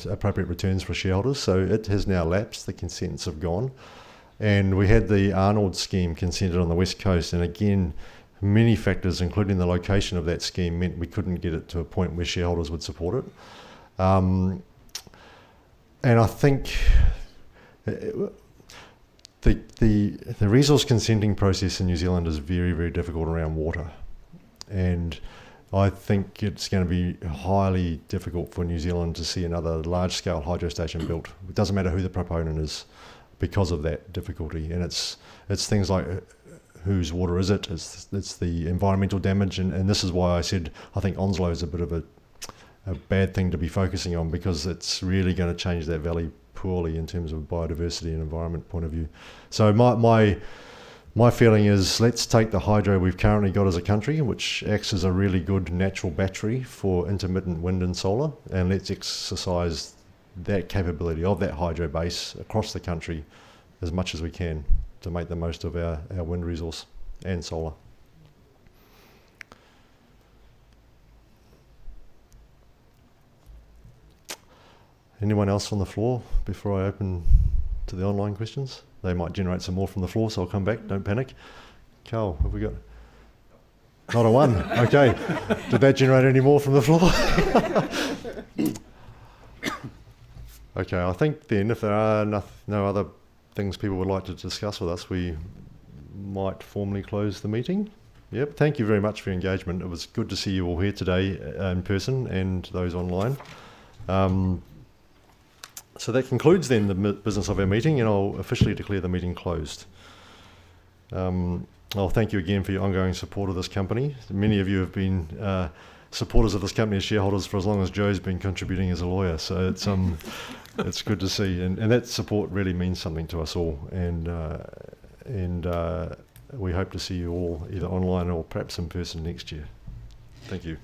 appropriate returns for shareholders, so it has now lapsed. The consents have gone. And we had the Arnold scheme consented on the West Coast, and again, many factors, including the location of that scheme, meant we couldn't get it to a point where shareholders would support it. And I think the resource consenting process in New Zealand is very, very difficult around water. And I think it's going to be highly difficult for New Zealand to see another large-scale hydro station built. It doesn't matter who the proponent is because of that difficulty. And it's things like whose water is it? It's the environmental damage. And this is why I said I think Onslow is a bit of a bad thing to be focusing on, because it's really going to change that valley poorly in terms of biodiversity and environment point of view. So my feeling is, let's take the hydro we've currently got as a country, which acts as a really good natural battery for intermittent wind and solar, and let's exercise that capability of that hydro base across the country as much as we can to make the most of our wind resource and solar. Anyone else on the floor before I open to the online questions? They might generate some more from the floor, so I'll come back. Don't panic. Carl, have we got? Not a one. Okay. Did that generate any more from the floor? Okay, I think then if there are no other things people would like to discuss with us, we might formally close the meeting. Yep, thank you very much for your engagement. It was good to see you all here today in person and those online. So that concludes then the business of our meeting, and I'll officially declare the meeting closed. I'll thank you again for your ongoing support of this company. Many of you have been supporters of this company as shareholders for as long as Joe's been contributing as a lawyer, so it's good to see, and that support really means something to us all, and and we hope to see you all either online or perhaps in person next year. Thank you.